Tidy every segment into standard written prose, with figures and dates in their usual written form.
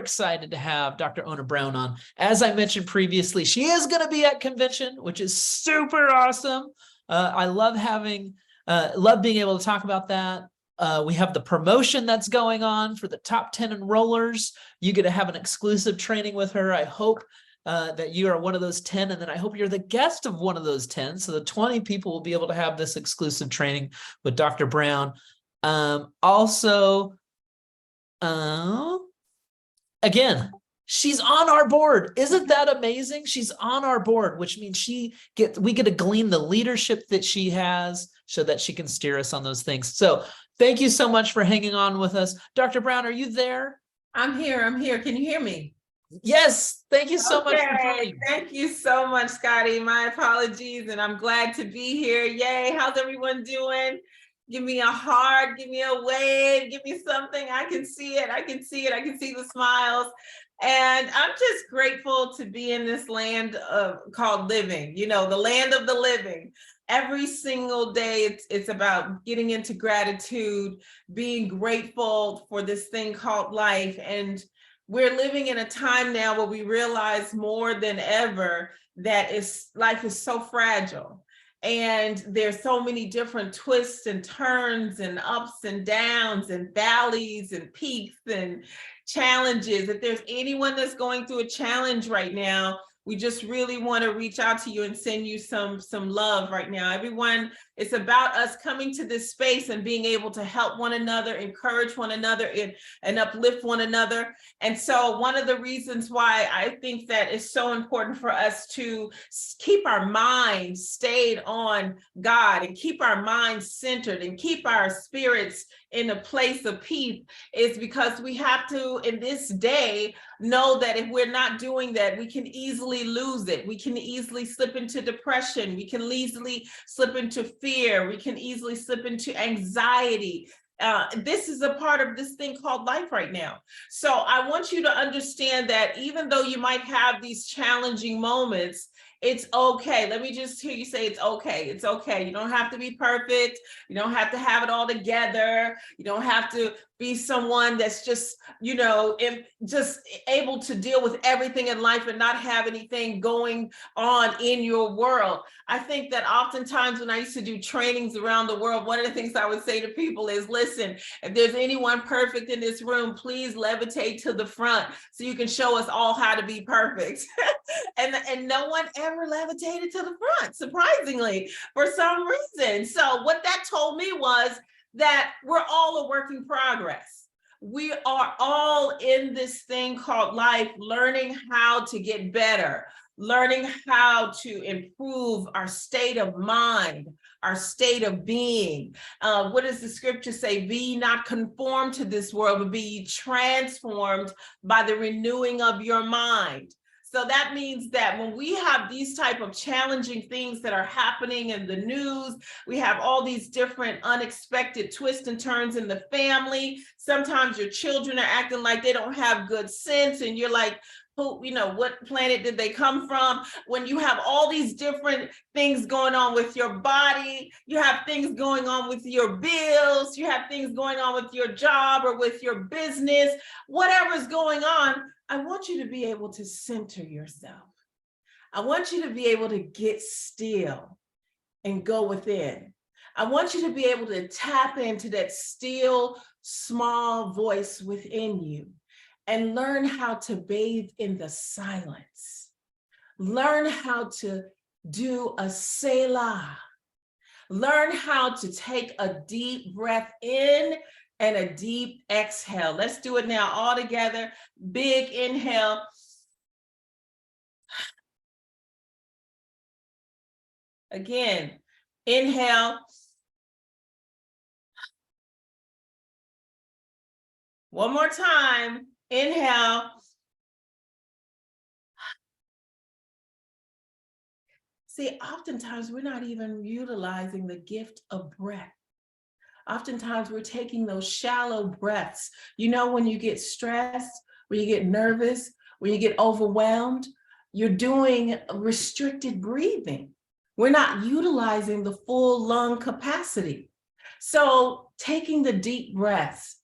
excited to have Dr. Ona Brown on. As I mentioned previously, she is going to be at convention, which is super awesome. I love being able to talk about that. We have the promotion that's going on for the top 10 enrollers. You get to have an exclusive training with her. I hope that you are one of those 10, and then I hope you're the guest of one of those 10. So the 20 people will be able to have this exclusive training with Dr. Brown. Again, she's on our board. Isn't that amazing? She's on our board, which means we get to glean the leadership that she has so that she can steer us on those things. So thank you so much for hanging on with us. Dr. Brown, are you there? I'm here. Can you hear me? Yes. Thank you so much for joining. Thank you so much, Scotty. My apologies, and I'm glad to be here. Yay. How's everyone doing? Give me a heart, give me a wave, give me something. I can see it. I can see the smiles. And I'm just grateful to be in this land called living, the land of the living. Every single day, it's about getting into gratitude, being grateful for this thing called life. And we're living in a time now where we realize more than ever that life is so fragile. And there's so many different twists and turns and ups and downs and valleys and peaks and challenges. If there's anyone that's going through a challenge right now, we just really want to reach out to you and send you some love right now. Everyone, it's about us coming to this space and being able to help one another, encourage one another, and uplift one another. And so one of the reasons why I think that it's so important for us to keep our minds stayed on God and keep our minds centered and keep our spirits in a place of peace is because we have to, in this day, know that if we're not doing that, we can easily lose it. We can easily slip into depression. We can easily slip into fear. We can easily slip into anxiety. This is a part of this thing called life right now. So I want you to understand that even though you might have these challenging moments, it's okay. Let me just hear you say it's okay. It's okay. You don't have to be perfect. You don't have to have it all together. You don't have to be someone that's just, just able to deal with everything in life and not have anything going on in your world. I think that oftentimes when I used to do trainings around the world, one of the things I would say to people is, listen, if there's anyone perfect in this room, please levitate to the front so you can show us all how to be perfect. and no one ever levitated to the front, surprisingly, for some reason. So what that told me was that we're all a work in progress. We are all in this thing called life, learning how to get better, learning how to improve our state of mind, our state of being. What does the scripture say? Be not conformed to this world, but be transformed by the renewing of your mind. So that means that when we have these type of challenging things that are happening in the news, we have all these different unexpected twists and turns in the family. Sometimes your children are acting like they don't have good sense, and you're like, what planet did they come from? When you have all these different things going on with your body, you have things going on with your bills, you have things going on with your job or with your business, whatever's going on, I want you to be able to center yourself. I want you to be able to get still and go within. I want you to be able to tap into that still, small voice within you and learn how to bathe in the silence. Learn how to do a Selah. Learn how to take a deep breath in and a deep exhale. Let's do it now all together. Big inhale. Again, inhale. One more time. Inhale. See, oftentimes we're not even utilizing the gift of breath. Oftentimes we're taking those shallow breaths. When you get stressed, when you get nervous, when you get overwhelmed, you're doing restricted breathing. We're not utilizing the full lung capacity. So taking the deep breaths,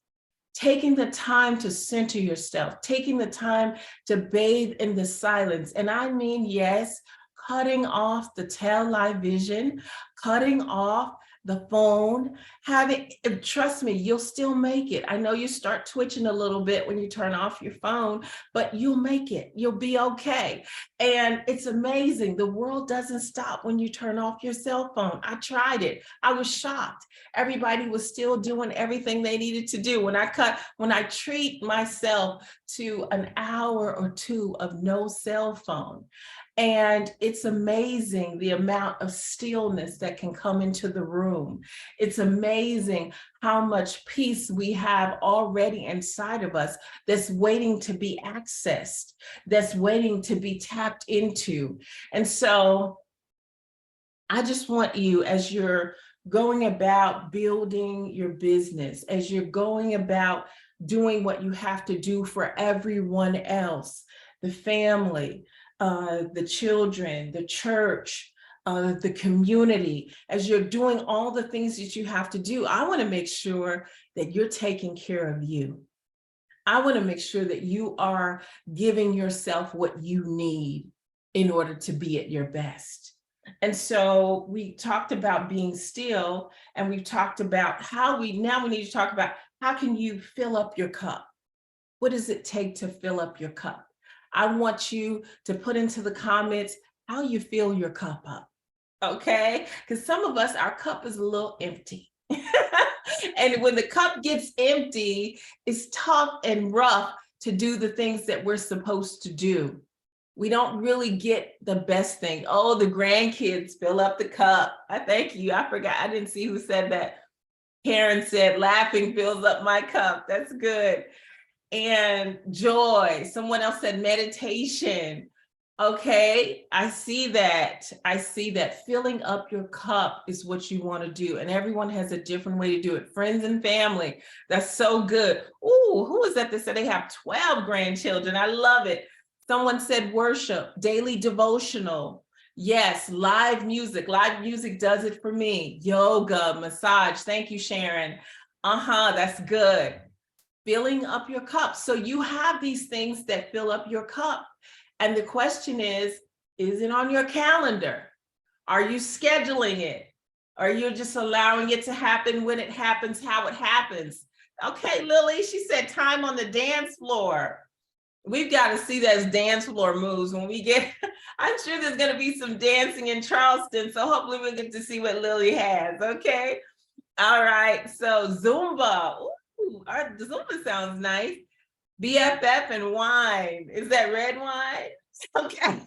taking the time to center yourself, taking the time to bathe in the silence. And I mean, yes, cutting off the tail light vision, cutting off the phone, having, trust me, you'll still make it. I know you start twitching a little bit when you turn off your phone, but you'll make it. You'll be okay. And it's amazing. The world doesn't stop when you turn off your cell phone. I tried it. I was shocked. Everybody was still doing everything they needed to do. When I treat myself to an hour or two of no cell phone, and it's amazing the amount of stillness that can come into the room. It's amazing how much peace we have already inside of us that's waiting to be accessed, that's waiting to be tapped into. And so I just want you, as you're going about building your business, as you're going about doing what you have to do for everyone else, the family, the children, the church, the community, as you're doing all the things that you have to do, I want to make sure that you're taking care of you. I want to make sure that you are giving yourself what you need in order to be at your best. And so we talked about being still, and we've talked about how now we need to talk about how can you fill up your cup? What does it take to fill up your cup? I want you to put into the comments how you fill your cup up, okay? Because some of us, our cup is a little empty. And when the cup gets empty, it's tough and rough to do the things that we're supposed to do. We don't really get the best thing. Oh, the grandkids fill up the cup. I thank you. I forgot. I didn't see who said that. Karen said, laughing fills up my cup. That's good. And joy. Someone else said meditation. Okay, I see that. I see that filling up your cup is what you want to do. And everyone has a different way to do it. Friends and family. That's so good. Ooh, who is that said they have 12 grandchildren? I love it. Someone said worship, daily devotional. Yes, live music. Live music does it for me. Yoga, massage. Thank you, Sharon. That's good. Filling up your cup. So you have these things that fill up your cup. And the question is it on your calendar? Are you scheduling it? Or you're just allowing it to happen when it happens, how it happens? Okay, Lily, she said time on the dance floor. We've got to see those dance floor moves when we get, I'm sure there's going to be some dancing in Charleston. So hopefully we'll get to see what Lily has. Okay. All right. So Zumba. Ooh, Zumba sounds nice. BFF and wine. Is that red wine? Okay.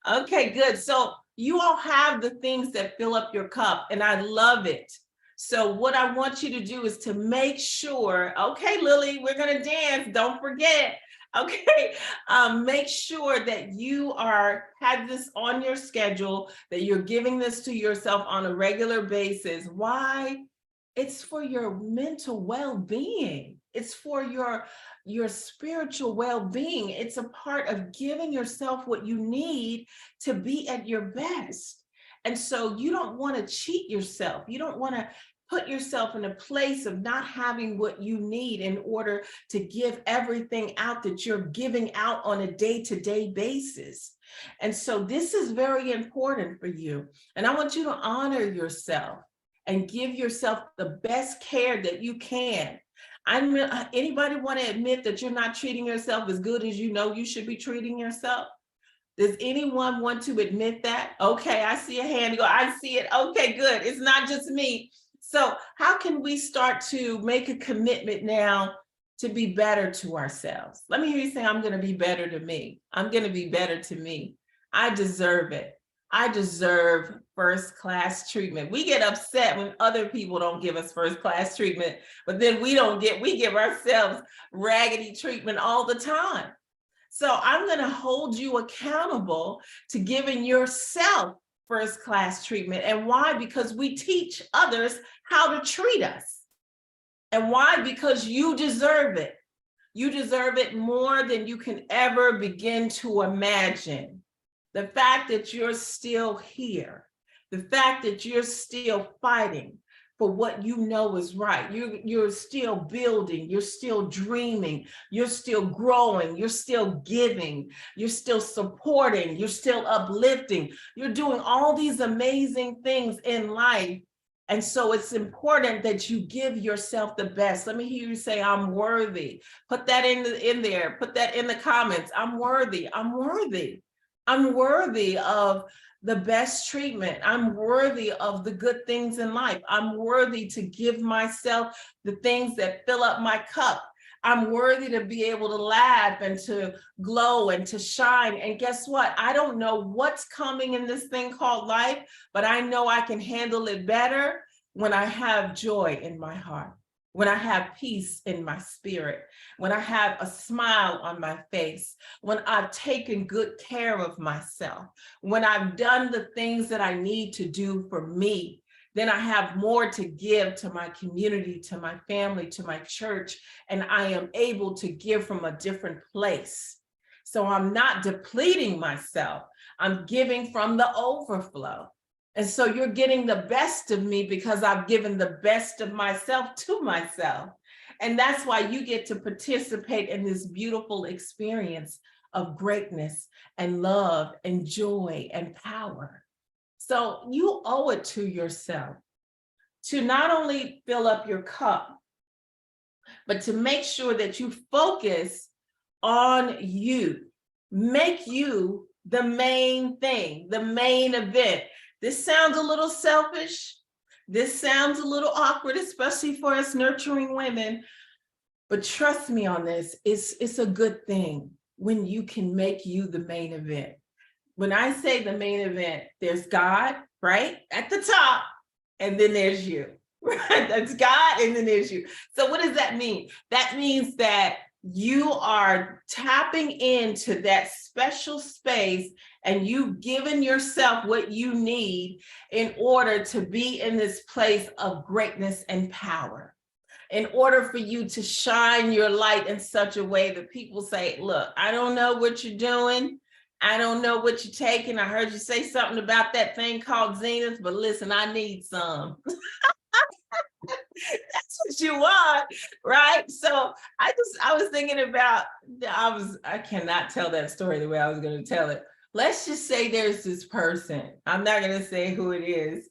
Okay, good. So you all have the things that fill up your cup, and I love it. So what I want you to do is to make sure, okay, Lily, we're going to dance. Don't forget. Okay. Make sure that you have this on your schedule, that you're giving this to yourself on a regular basis. Why? It's for your mental well-being. It's for your spiritual well-being. It's a part of giving yourself what you need to be at your best. And so you don't want to cheat yourself. You don't want to put yourself in a place of not having what you need in order to give everything out that you're giving out on a day-to-day basis. And so this is very important for you. And I want you to honor yourself and give yourself the best care that you can. Anybody want to admit that you're not treating yourself as good as you know you should be treating yourself? Does anyone want to admit that? Okay, I see a hand go. I see it. Okay, good. It's not just me. So how can we start to make a commitment now to be better to ourselves? Let me hear you say, I'm going to be better to me. I'm going to be better to me. I deserve it. I deserve first-class treatment. We get upset when other people don't give us first-class treatment, but then we give ourselves raggedy treatment all the time. So I'm going to hold you accountable to giving yourself first-class treatment. And why? Because we teach others how to treat us. And why? Because you deserve it. You deserve it more than you can ever begin to imagine. The fact that you're still here, the fact that you're still fighting, for what you know is right. You're still building, you're still dreaming, you're still growing, you're still giving, you're still supporting, you're still uplifting. You're doing all these amazing things in life. And so it's important that you give yourself the best. Let me hear you say, I'm worthy. Put that in there, put that in the comments. I'm worthy, I'm worthy. I'm worthy of the best treatment. I'm worthy of the good things in life. I'm worthy to give myself the things that fill up my cup. I'm worthy to be able to laugh and to glow and to shine. And guess what? I don't know what's coming in this thing called life, but I know I can handle it better when I have joy in my heart, when I have peace in my spirit, when I have a smile on my face, when I've taken good care of myself, when I've done the things that I need to do for me, then I have more to give to my community, to my family, to my church, and I am able to give from a different place. So I'm not depleting myself, I'm giving from the overflow. And so you're getting the best of me because I've given the best of myself to myself. And that's why you get to participate in this beautiful experience of greatness and love and joy and power. So you owe it to yourself to not only fill up your cup, but to make sure that you focus on you. Make you the main thing, the main event. This sounds a little selfish. This sounds a little awkward, especially for us nurturing women. But trust me on this, it's a good thing when you can make you the main event. When I say the main event, there's God, right? At the top, and then there's you, right? That's God, and then there's you. So what does that mean? That means that you are tapping into that special space and you've given yourself what you need in order to be in this place of greatness and power. In order for you to shine your light in such a way that people say, look, I don't know what you're doing. I don't know what you're taking. I heard you say something about that thing called Zenith, but listen, I need some. That's what you want, right? So I was thinking about, I cannot tell that story the way I was going to tell it. Let's just say there's this person, I'm not going to say who it is,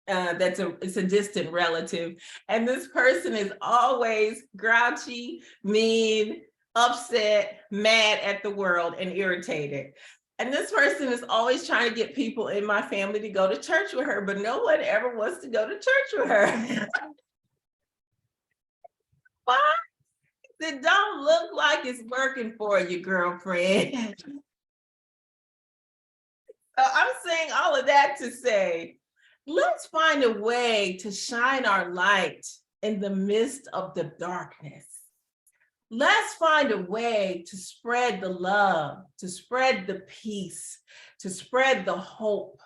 it's a distant relative, and this person is always grouchy, mean, upset, mad at the world, and irritated. And this person is always trying to get people in my family to go to church with her, but no one ever wants to go to church with her. Why? It don't look like it's working for you, girlfriend. So I'm saying all of that to say, let's find a way to shine our light in the midst of the darkness. Let's find a way to spread the love, to spread the peace, to spread the hope,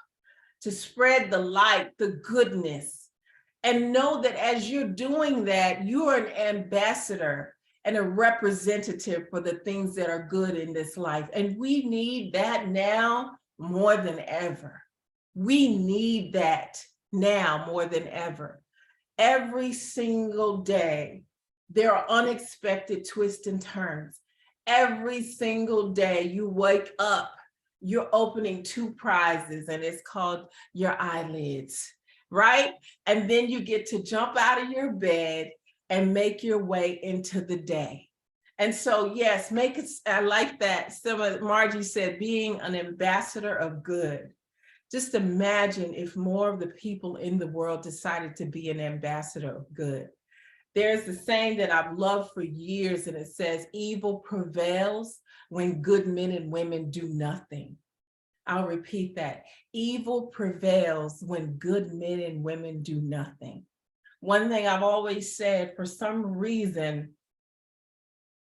to spread the light, the goodness. And know that as you're doing that, you're an ambassador and a representative for the things that are good in this life. And we need that now more than ever. We need that now more than ever. Every single day, there are unexpected twists and turns. Every single day you wake up, you're opening 2 prizes, and it's called your eyelids, right? And then you get to jump out of your bed and make your way into the day. And so, yes, make it, I like that. Margie said, being an ambassador of good. Just imagine if more of the people in the world decided to be an ambassador of good. There's the saying that I've loved for years, and it says, evil prevails when good men and women do nothing. I'll repeat that. Evil prevails when good men and women do nothing. One thing I've always said, for some reason,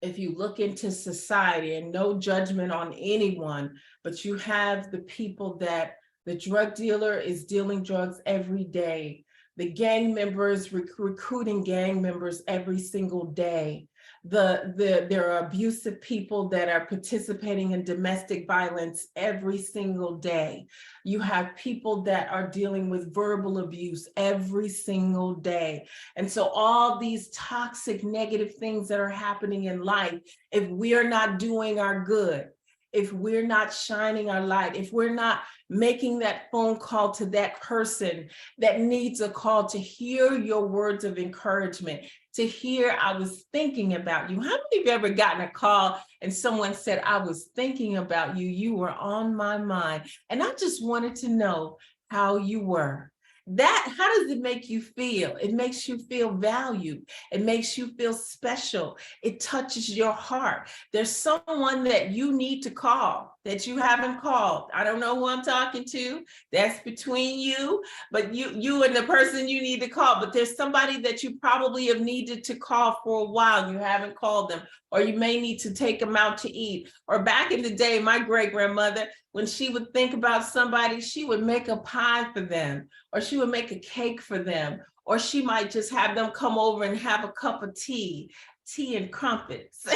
if you look into society, and no judgment on anyone, but you have the people that the drug dealer is dealing drugs every day. The gang members recruiting gang members every single day. there are abusive people that are participating in domestic violence every single day. You have people that are dealing with verbal abuse every single day. And so all these toxic, negative things that are happening in life, if we're not doing our good, if we're not shining our light, if we're not making that phone call to that person that needs a call to hear your words of encouragement, to hear, I was thinking about you. How many of you ever gotten a call and someone said, I was thinking about you, you were on my mind, and I just wanted to know how you were? How does it make you feel? It makes you feel valued. It makes you feel special. It touches your heart. There's someone that you need to call that you haven't called. I don't know who I'm talking to. That's between you, but you and the person you need to call. But there's somebody that you probably have needed to call for a while. You haven't called them, or you may need to take them out to eat. Or back in the day, my great grandmother, when she would think about somebody, she would make a pie for them, or she would make a cake for them, or she might just have them come over and have a cup of tea and crumpets,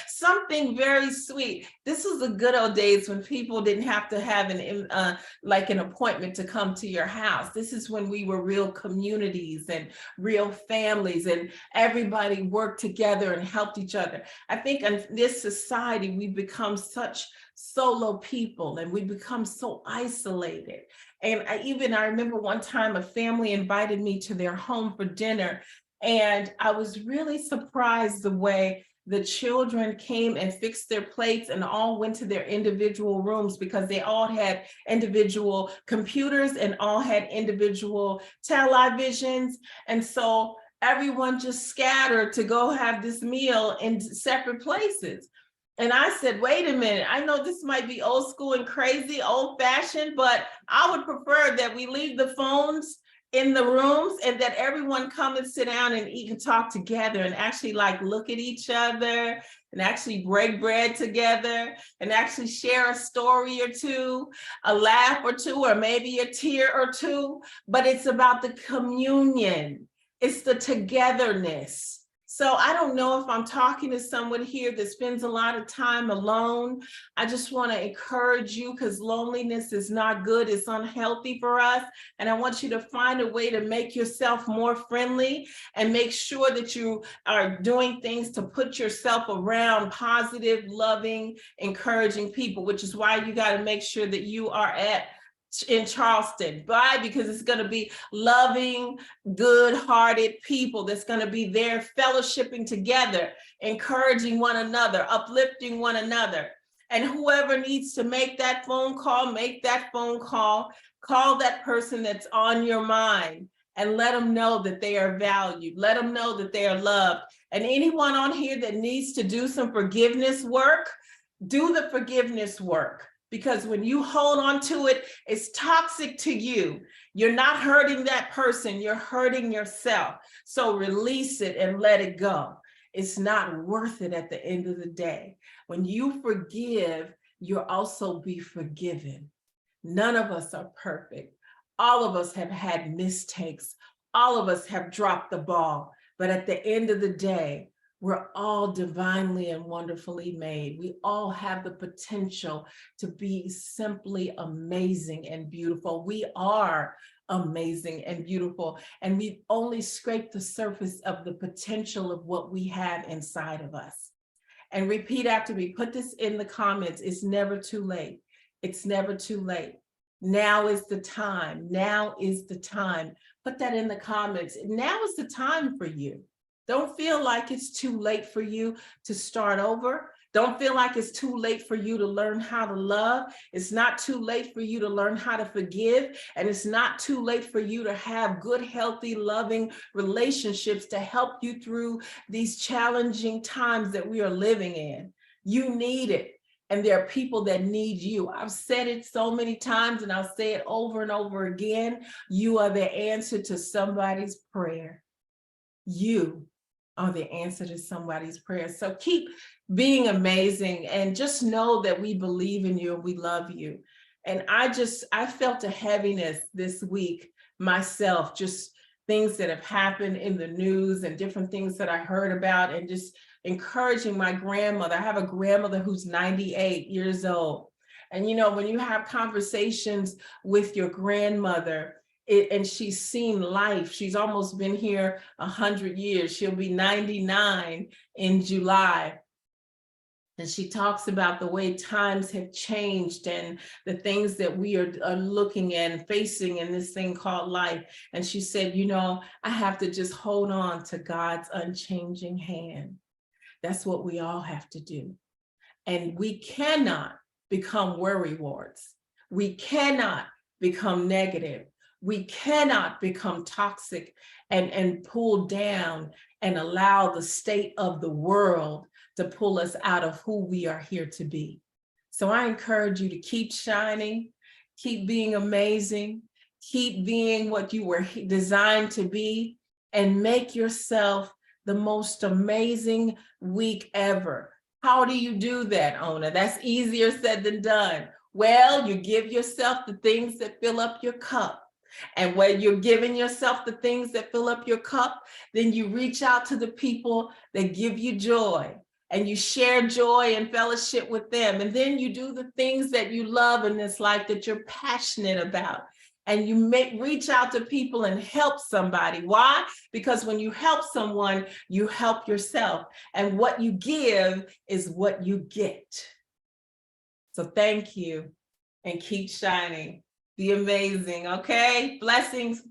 something very sweet. This was the good old days when people didn't have to have an appointment to come to your house. This is when we were real communities and real families, and everybody worked together and helped each other. I think in this society, we've become such solo people, and we become so isolated. And I remember one time a family invited me to their home for dinner, and I was really surprised the way the children came and fixed their plates and all went to their individual rooms, because they all had individual computers and all had individual televisions. And so everyone just scattered to go have this meal in separate places. And I said, wait a minute, I know this might be old school and crazy, old fashioned, but I would prefer that we leave the phones in the rooms and that everyone come and sit down and eat and talk together and actually look at each other and actually break bread together and actually share a story or two, a laugh or two, or maybe a tear or two. But it's about the communion. It's the togetherness. So I don't know if I'm talking to someone here that spends a lot of time alone. I just want to encourage you, because loneliness is not good. It's unhealthy for us. And I want you to find a way to make yourself more friendly and make sure that you are doing things to put yourself around positive, loving, encouraging people, which is why you got to make sure that you are in Charleston. Why? Because it's going to be loving, good-hearted people that's going to be there fellowshipping together, encouraging one another, uplifting one another. And whoever needs to make that phone call, make that phone call. Call that person that's on your mind and let them know that they are valued. Let them know that they are loved. And anyone on here that needs to do some forgiveness work, do the forgiveness work. Because when you hold on to it, it's toxic to you. You're not hurting that person, you're hurting yourself. So release it and let it go. It's not worth it at the end of the day. When you forgive, you'll also be forgiven. None of us are perfect. All of us have had mistakes. All of us have dropped the ball. But at the end of the day, we're all divinely and wonderfully made. We all have the potential to be simply amazing and beautiful. We are amazing and beautiful, and we've only scraped the surface of the potential of what we have inside of us. And repeat after me, put this in the comments. It's never too late. It's never too late. Now is the time. Now is the time. Put that in the comments. Now is the time for you. Don't feel like it's too late for you to start over. Don't feel like it's too late for you to learn how to love. It's not too late for you to learn how to forgive. And it's not too late for you to have good, healthy, loving relationships to help you through these challenging times that we are living in. You need it. And there are people that need you. I've said it so many times, and I'll say it over and over again. You are the answer to somebody's prayer. You are the answer to somebody's prayer. So keep being amazing, and just know that we believe in you and we love you. And I felt a heaviness this week myself, just things that have happened in the news and different things that I heard about, and just encouraging my grandmother. I have a grandmother who's 98 years old. And when you have conversations with your grandmother, and she's seen life, she's almost been here 100 years. She'll be 99 in July. And she talks about the way times have changed and the things that we are looking and facing in this thing called life. And she said, I have to just hold on to God's unchanging hand. That's what we all have to do. And we cannot become worrywarts. We cannot become negative. We cannot become toxic and pull down and allow the state of the world to pull us out of who we are here to be. So I encourage you to keep shining, keep being amazing, keep being what you were designed to be, and make yourself the most amazing week ever. How do you do that, Ona? That's easier said than done. Well, you give yourself the things that fill up your cup. And when you're giving yourself the things that fill up your cup, then you reach out to the people that give you joy, and you share joy and fellowship with them. And then you do the things that you love in this life that you're passionate about. And you reach out to people and help somebody. Why? Because when you help someone, you help yourself. And what you give is what you get. So thank you, and keep shining. Be amazing, okay? Blessings.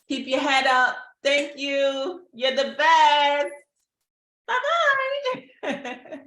Keep your head up. Thank you. You're the best. Bye-bye.